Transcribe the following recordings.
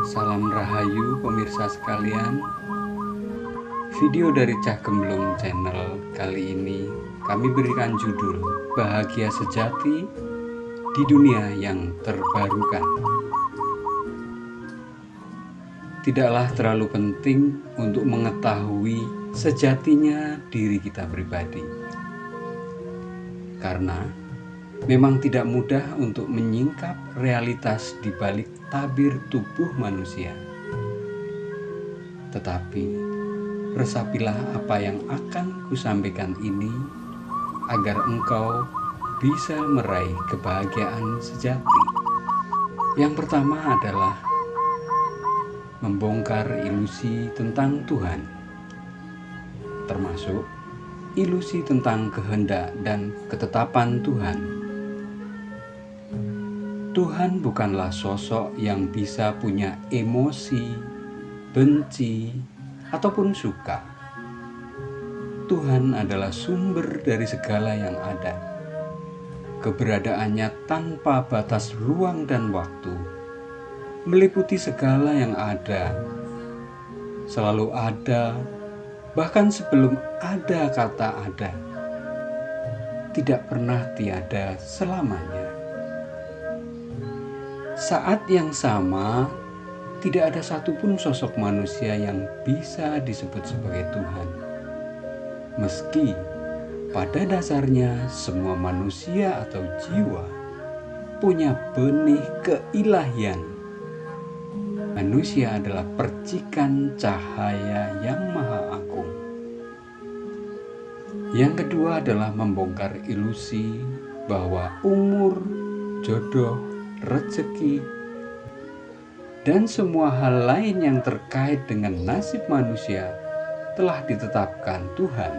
Salam Rahayu pemirsa sekalian. Video dari Cah Gemblung Channel kali ini kami berikan judul Bahagia Sejati di Dunia yang Terbarukan. Tidaklah terlalu penting untuk mengetahui sejatinya diri kita pribadi, karena memang tidak mudah untuk menyingkap realitas di balik tabir tubuh manusia. Tetapi, resapilah apa yang akan kusampaikan ini agar engkau bisa meraih kebahagiaan sejati. Yang pertama adalah membongkar ilusi tentang Tuhan, termasuk ilusi tentang kehendak dan ketetapan Tuhan. Tuhan bukanlah sosok yang bisa punya emosi, benci, ataupun suka. Tuhan adalah sumber dari segala yang ada. Keberadaannya tanpa batas ruang dan waktu, meliputi segala yang ada, selalu ada, bahkan sebelum ada kata ada, tidak pernah tiada selamanya. Saat yang sama, tidak ada satupun sosok manusia yang bisa disebut sebagai Tuhan. Meski pada dasarnya semua manusia atau jiwa punya benih keilahian. Manusia adalah percikan cahaya yang maha agung. Yang kedua adalah membongkar ilusi bahwa umur, jodoh, rezeki, dan semua hal lain yang terkait dengan nasib manusia telah ditetapkan Tuhan.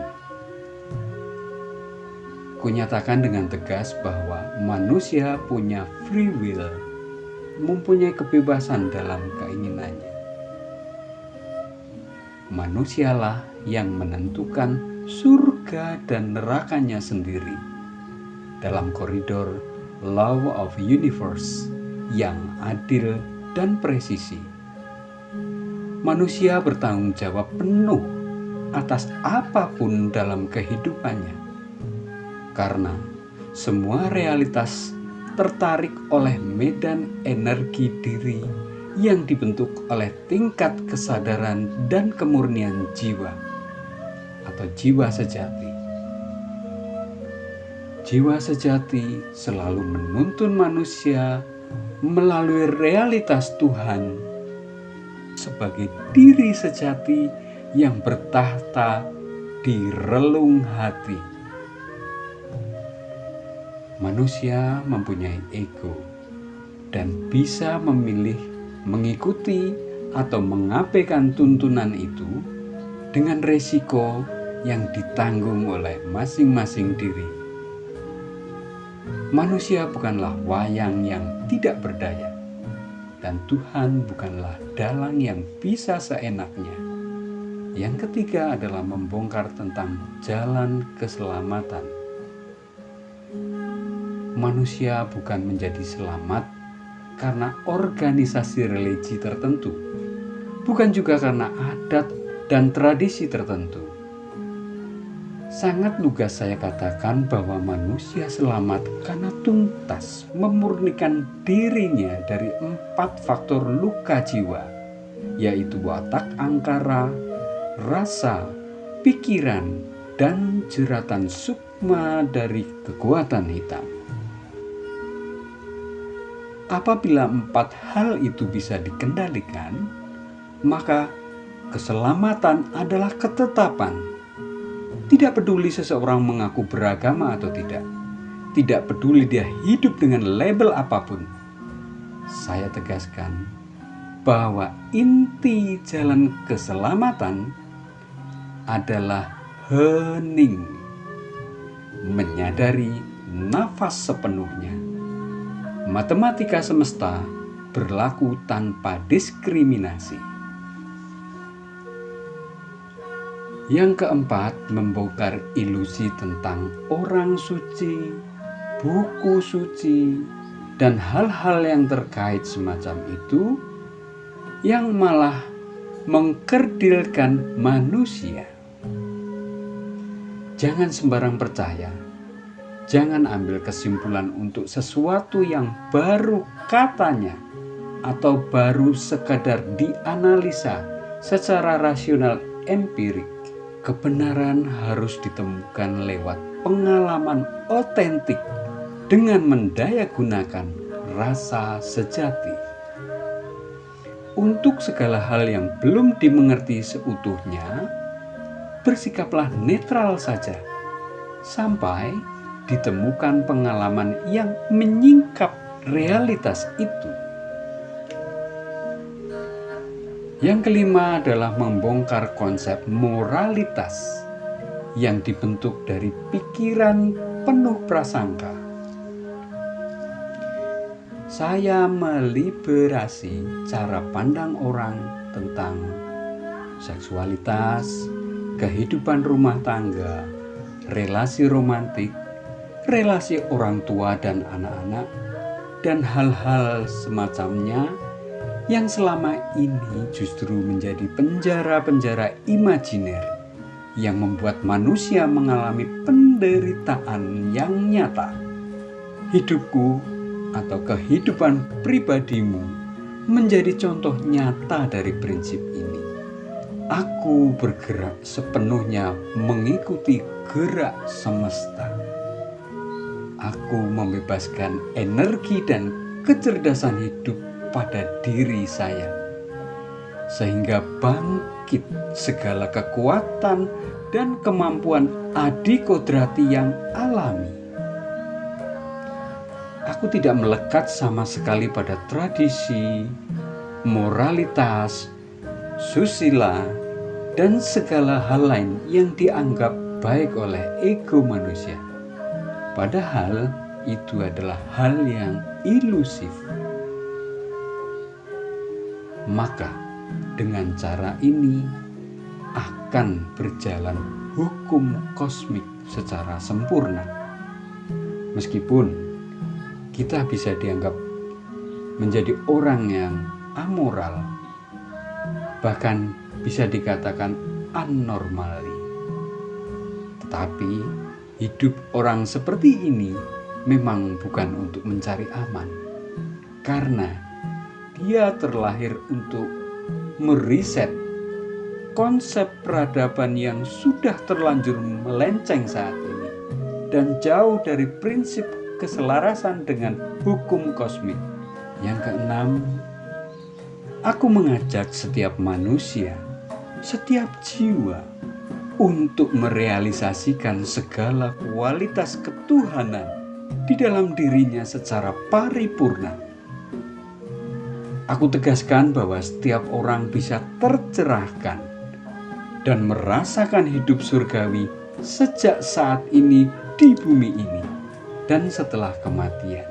Kunyatakan dengan tegas bahwa manusia punya free will, mempunyai kebebasan dalam keinginannya. Manusialah yang menentukan surga dan nerakanya sendiri dalam koridor Law of Universe yang adil dan presisi. Manusia bertanggung jawab penuh atas apapun dalam kehidupannya, karena semua realitas tertarik oleh medan energi diri yang dibentuk oleh tingkat kesadaran dan kemurnian jiwa atau jiwa sejati. Jiwa sejati selalu menuntun manusia melalui realitas Tuhan sebagai diri sejati yang bertahta di relung hati. Manusia mempunyai ego dan bisa memilih mengikuti atau mengabaikan tuntunan itu dengan resiko yang ditanggung oleh masing-masing diri. Manusia bukanlah wayang yang tidak berdaya, dan Tuhan bukanlah dalang yang bisa seenaknya. Yang ketiga adalah membongkar tentang jalan keselamatan. Manusia bukan menjadi selamat karena organisasi religi tertentu, bukan juga karena adat dan tradisi tertentu. Sangat lugas saya katakan bahwa manusia selamat karena tuntas memurnikan dirinya dari 4 faktor luka jiwa, yaitu watak angkara, rasa, pikiran, dan jeratan sukma dari kekuatan hitam. Apabila 4 hal itu bisa dikendalikan, maka keselamatan adalah ketetapan. Tidak peduli seseorang mengaku beragama atau tidak, tidak peduli dia hidup dengan label apapun. Saya tegaskan bahwa inti jalan keselamatan adalah hening, menyadari nafas sepenuhnya. Matematika semesta berlaku tanpa diskriminasi. Yang keempat, membongkar ilusi tentang orang suci, buku suci, dan hal-hal yang terkait semacam itu yang malah mengkerdilkan manusia. Jangan sembarang percaya, jangan ambil kesimpulan untuk sesuatu yang baru katanya atau baru sekadar dianalisa secara rasional empirik. Kebenaran harus ditemukan lewat pengalaman otentik dengan mendayagunakan rasa sejati. Untuk segala hal yang belum dimengerti seutuhnya, bersikaplah netral saja sampai ditemukan pengalaman yang menyingkap realitas itu. Yang kelima adalah membongkar konsep moralitas yang dibentuk dari pikiran penuh prasangka. Saya meliberasi cara pandang orang tentang seksualitas, kehidupan rumah tangga, relasi romantik, relasi orang tua dan anak-anak, dan hal-hal semacamnya yang selama ini justru menjadi penjara-penjara imajiner yang membuat manusia mengalami penderitaan yang nyata. Hidupku atau kehidupan pribadimu menjadi contoh nyata dari prinsip ini. Aku bergerak sepenuhnya mengikuti gerak semesta. Aku membebaskan energi dan kecerdasan hidup pada diri saya, sehingga bangkit segala kekuatan dan kemampuan adikodrati yang alami. Aku tidak melekat sama sekali pada tradisi, moralitas, susila, dan segala hal lain yang dianggap baik oleh ego manusia. Padahal itu adalah hal yang ilusif. Maka dengan cara ini akan berjalan hukum kosmik secara sempurna. Meskipun kita bisa dianggap menjadi orang yang amoral, bahkan bisa dikatakan anormali. Tetapi hidup orang seperti ini memang bukan untuk mencari aman, karena dia terlahir untuk meriset konsep peradaban yang sudah terlanjur melenceng saat ini dan jauh dari prinsip keselarasan dengan hukum kosmik. Yang keenam, aku mengajak setiap manusia, setiap jiwa untuk merealisasikan segala kualitas ketuhanan di dalam dirinya secara paripurna. Aku tegaskan bahwa setiap orang bisa tercerahkan dan merasakan hidup surgawi sejak saat ini di bumi ini dan setelah kematian,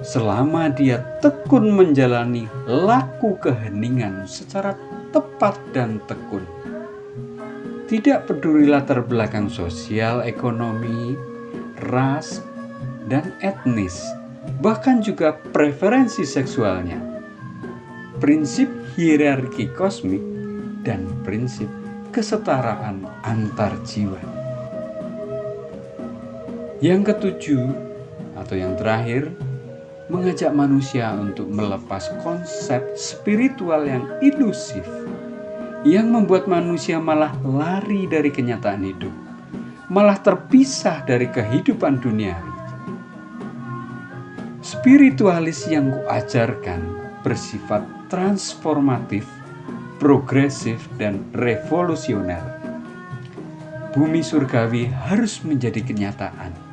selama dia tekun menjalani laku keheningan secara tepat dan tekun. Tidak peduli latar belakang sosial, ekonomi, ras, dan etnis, bahkan juga preferensi seksualnya, prinsip hierarki kosmik, dan prinsip kesetaraan antar jiwa. Yang ketujuh, atau yang terakhir, mengajak manusia untuk melepas konsep spiritual yang ilusif, yang membuat manusia malah lari dari kenyataan hidup, malah terpisah dari kehidupan duniawi. Spiritualis yang kuajarkan bersifat transformatif, progresif, dan revolusioner. Bumi surgawi harus menjadi kenyataan.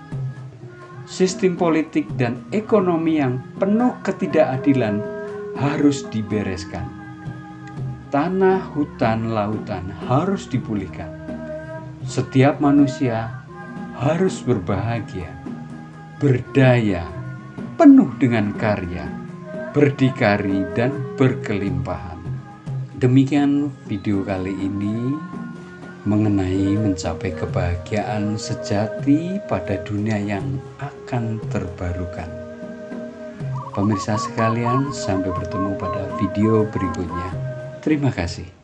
Sistem politik dan ekonomi yang penuh ketidakadilan harus dibereskan. Tanah, hutan, lautan harus dipulihkan. Setiap manusia harus berbahagia, berdaya, penuh dengan karya, berdikari, dan berkelimpahan. Demikian video kali ini mengenai mencapai kebahagiaan sejati pada dunia yang akan terbarukan. Pemirsa sekalian, sampai bertemu pada video berikutnya. Terima kasih.